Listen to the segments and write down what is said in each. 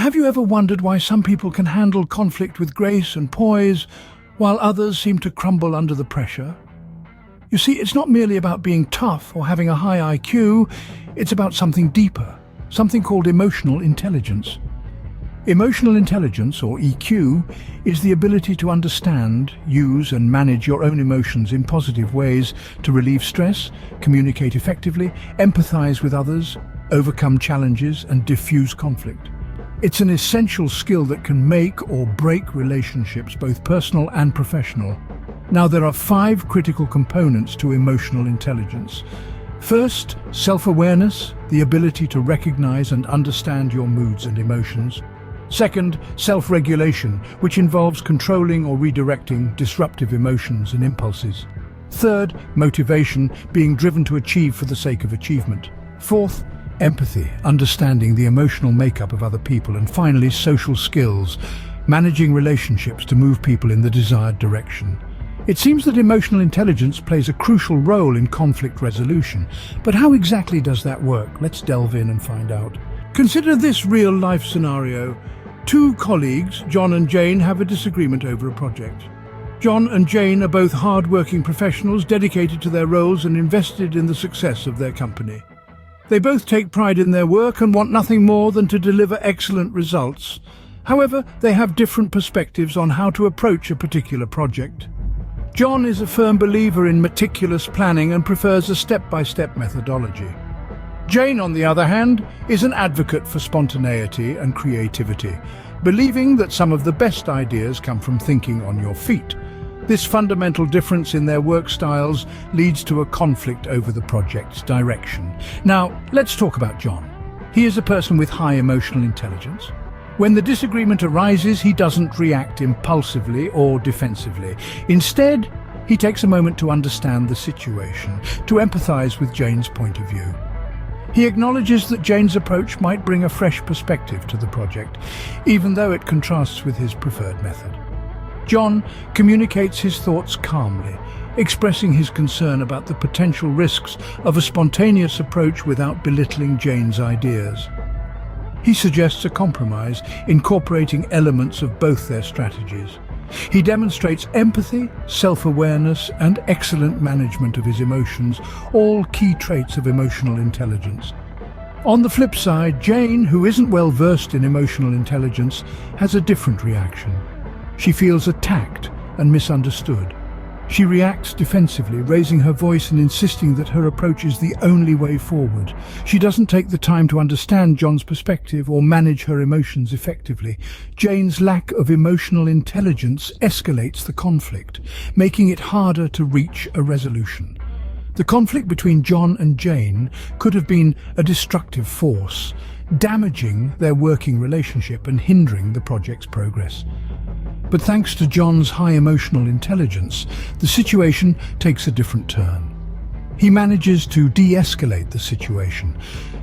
Have you ever wondered why some people can handle conflict with grace and poise, while others seem to crumble under the pressure? You see, it's not merely about being tough or having a high IQ, it's about something deeper, something called emotional intelligence. Emotional intelligence, or EQ, is the ability to understand, use and manage your own emotions in positive ways to relieve stress, communicate effectively, empathize with others, overcome challenges and diffuse conflict. It's an essential skill that can make or break relationships, both personal and professional. Now, there are 5 critical components to emotional intelligence. First, self-awareness, the ability to recognize and understand your moods and emotions. Second, self-regulation, which involves controlling or redirecting disruptive emotions and impulses. Third, motivation, being driven to achieve for the sake of achievement. Fourth, empathy, understanding the emotional makeup of other people. And finally, social skills, managing relationships to move people in the desired direction. It seems that emotional intelligence plays a crucial role in conflict resolution. But how exactly does that work? Let's delve in and find out. Consider this real-life scenario. 2 colleagues, John and Jane, have a disagreement over a project. John and Jane are both hard-working professionals, dedicated to their roles and invested in the success of their company. They both take pride in their work and want nothing more than to deliver excellent results. However, they have different perspectives on how to approach a particular project. John is a firm believer in meticulous planning and prefers a step-by-step methodology. Jane, on the other hand, is an advocate for spontaneity and creativity, believing that some of the best ideas come from thinking on your feet. This fundamental difference in their work styles leads to a conflict over the project's direction. Now, let's talk about John. He is a person with high emotional intelligence. When the disagreement arises, he doesn't react impulsively or defensively. Instead, he takes a moment to understand the situation, to empathize with Jane's point of view. He acknowledges that Jane's approach might bring a fresh perspective to the project, even though it contrasts with his preferred method. John communicates his thoughts calmly, expressing his concern about the potential risks of a spontaneous approach without belittling Jane's ideas. He suggests a compromise, incorporating elements of both their strategies. He demonstrates empathy, self-awareness, and excellent management of his emotions, all key traits of emotional intelligence. On the flip side, Jane, who isn't well versed in emotional intelligence, has a different reaction. She feels attacked and misunderstood. She reacts defensively, raising her voice and insisting that her approach is the only way forward. She doesn't take the time to understand John's perspective or manage her emotions effectively. Jane's lack of emotional intelligence escalates the conflict, making it harder to reach a resolution. The conflict between John and Jane could have been a destructive force, damaging their working relationship and hindering the project's progress. But thanks to John's high emotional intelligence, the situation takes a different turn. He manages to de-escalate the situation,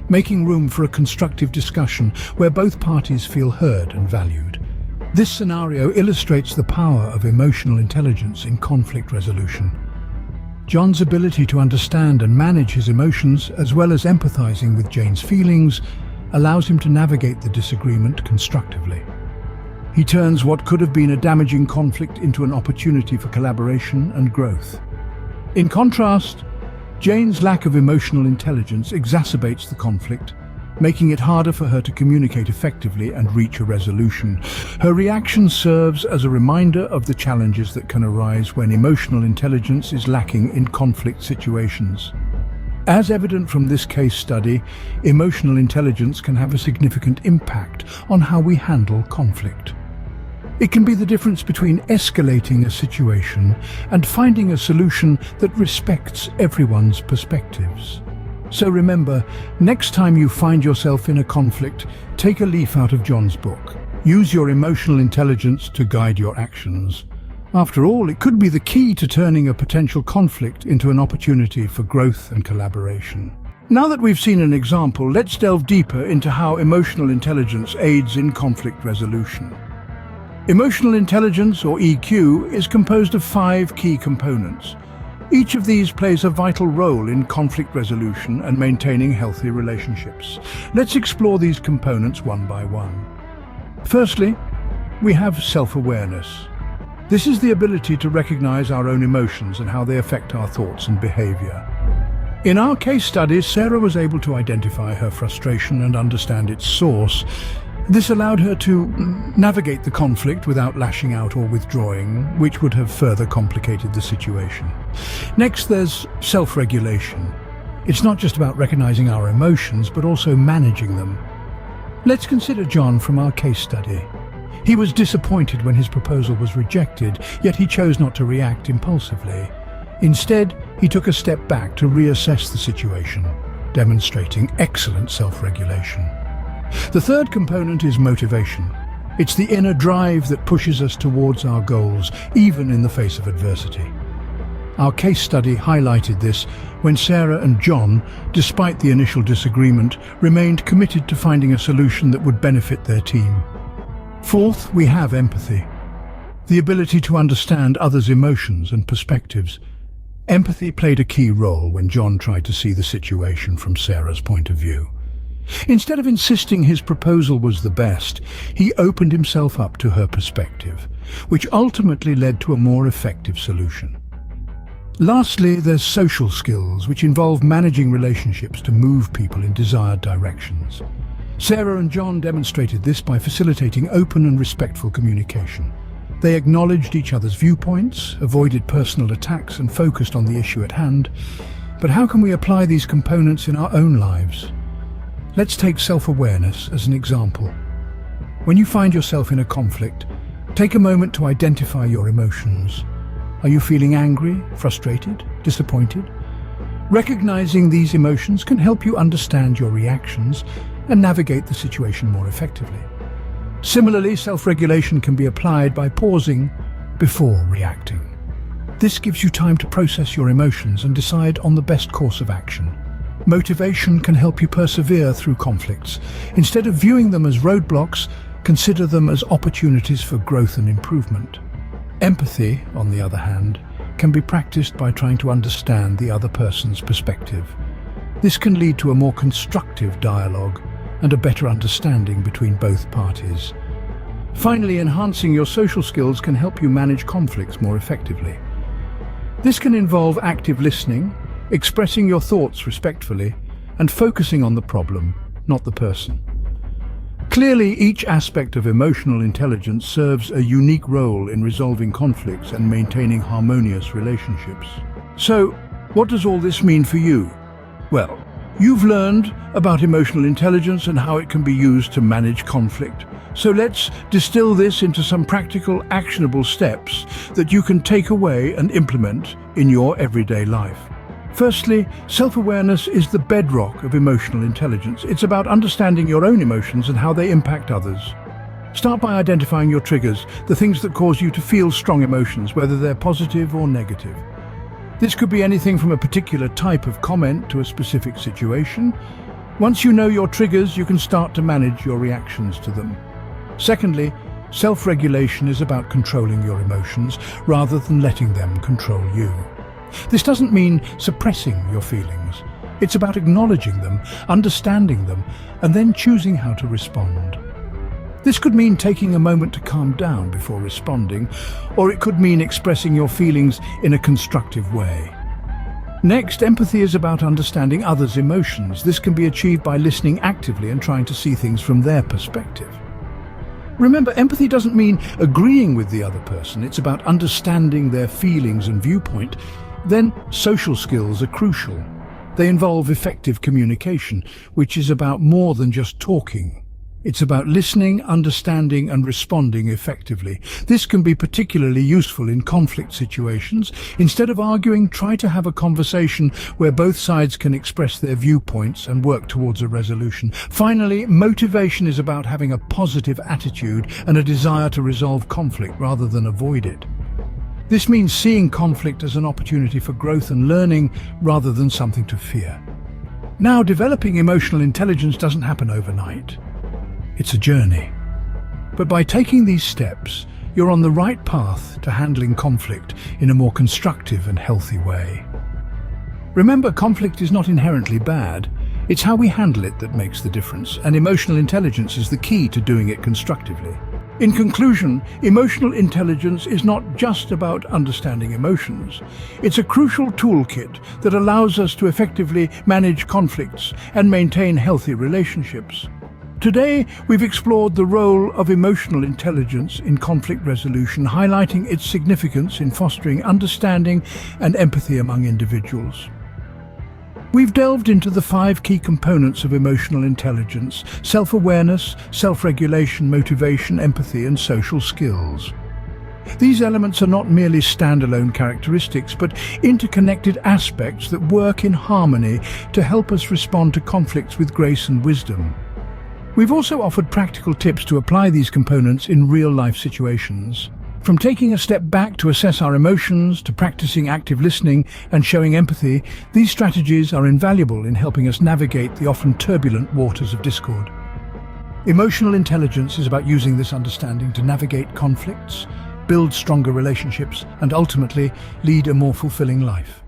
making room for a constructive discussion where both parties feel heard and valued. This scenario illustrates the power of emotional intelligence in conflict resolution. John's ability to understand and manage his emotions, as well as empathizing with Jane's feelings, allows him to navigate the disagreement constructively. He turns what could have been a damaging conflict into an opportunity for collaboration and growth. In contrast, Jane's lack of emotional intelligence exacerbates the conflict, making it harder for her to communicate effectively and reach a resolution. Her reaction serves as a reminder of the challenges that can arise when emotional intelligence is lacking in conflict situations. As evident from this case study, emotional intelligence can have a significant impact on how we handle conflict. It can be the difference between escalating a situation and finding a solution that respects everyone's perspectives. So remember, next time you find yourself in a conflict, take a leaf out of John's book. Use your emotional intelligence to guide your actions. After all, it could be the key to turning a potential conflict into an opportunity for growth and collaboration. Now that we've seen an example, let's delve deeper into how emotional intelligence aids in conflict resolution. Emotional intelligence, or EQ, is composed of 5 key components. Each of these plays a vital role in conflict resolution and maintaining healthy relationships. Let's explore these components one by one. Firstly, we have self-awareness. This is the ability to recognize our own emotions and how they affect our thoughts and behavior. In our case study, Sarah was able to identify her frustration and understand its source. This allowed her to navigate the conflict without lashing out or withdrawing, which would have further complicated the situation. Next, there's self-regulation. It's not just about recognizing our emotions, but also managing them. Let's consider John from our case study. He was disappointed when his proposal was rejected, yet he chose not to react impulsively. Instead, he took a step back to reassess the situation, demonstrating excellent self-regulation. The third component is motivation. It's the inner drive that pushes us towards our goals, even in the face of adversity. Our case study highlighted this when Sarah and John, despite the initial disagreement, remained committed to finding a solution that would benefit their team. Fourth, we have empathy, the ability to understand others' emotions and perspectives. Empathy played a key role when John tried to see the situation from Sarah's point of view. Instead of insisting his proposal was the best, he opened himself up to her perspective, which ultimately led to a more effective solution. Lastly, there's social skills, which involve managing relationships to move people in desired directions. Sarah and John demonstrated this by facilitating open and respectful communication. They acknowledged each other's viewpoints, avoided personal attacks, and focused on the issue at hand. But how can we apply these components in our own lives? Let's take self-awareness as an example. When you find yourself in a conflict, take a moment to identify your emotions. Are you feeling angry, frustrated, disappointed? Recognizing these emotions can help you understand your reactions and navigate the situation more effectively. Similarly, self-regulation can be applied by pausing before reacting. This gives you time to process your emotions and decide on the best course of action. Motivation can help you persevere through conflicts. Instead of viewing them as roadblocks, consider them as opportunities for growth and improvement. Empathy, on the other hand, can be practiced by trying to understand the other person's perspective. This can lead to a more constructive dialogue and a better understanding between both parties. Finally, enhancing your social skills can help you manage conflicts more effectively. This can involve active listening, expressing your thoughts respectfully, and focusing on the problem, not the person. Clearly, each aspect of emotional intelligence serves a unique role in resolving conflicts and maintaining harmonious relationships. So, what does all this mean for you? Well, you've learned about emotional intelligence and how it can be used to manage conflict. So let's distill this into some practical, actionable steps that you can take away and implement in your everyday life. Firstly, self-awareness is the bedrock of emotional intelligence. It's about understanding your own emotions and how they impact others. Start by identifying your triggers, the things that cause you to feel strong emotions, whether they're positive or negative. This could be anything from a particular type of comment to a specific situation. Once you know your triggers, you can start to manage your reactions to them. Secondly, self-regulation is about controlling your emotions rather than letting them control you. This doesn't mean suppressing your feelings. It's about acknowledging them, understanding them, and then choosing how to respond. This could mean taking a moment to calm down before responding, or it could mean expressing your feelings in a constructive way. Next, empathy is about understanding others' emotions. This can be achieved by listening actively and trying to see things from their perspective. Remember, empathy doesn't mean agreeing with the other person. It's about understanding their feelings and viewpoint. Then, social skills are crucial. They involve effective communication, which is about more than just talking. It's about listening, understanding, and responding effectively. This can be particularly useful in conflict situations. Instead of arguing, try to have a conversation where both sides can express their viewpoints and work towards a resolution. Finally, motivation is about having a positive attitude and a desire to resolve conflict rather than avoid it. This means seeing conflict as an opportunity for growth and learning rather than something to fear. Now, developing emotional intelligence doesn't happen overnight. It's a journey. But by taking these steps, you're on the right path to handling conflict in a more constructive and healthy way. Remember, conflict is not inherently bad. It's how we handle it that makes the difference, and emotional intelligence is the key to doing it constructively. In conclusion, emotional intelligence is not just about understanding emotions. It's a crucial toolkit that allows us to effectively manage conflicts and maintain healthy relationships. Today, we've explored the role of emotional intelligence in conflict resolution, highlighting its significance in fostering understanding and empathy among individuals. We've delved into the 5 key components of emotional intelligence: self-awareness, self-regulation, motivation, empathy, and social skills. These elements are not merely standalone characteristics, but interconnected aspects that work in harmony to help us respond to conflicts with grace and wisdom. We've also offered practical tips to apply these components in real-life situations. From taking a step back to assess our emotions, to practicing active listening and showing empathy, these strategies are invaluable in helping us navigate the often turbulent waters of discord. Emotional intelligence is about using this understanding to navigate conflicts, build stronger relationships, and ultimately lead a more fulfilling life.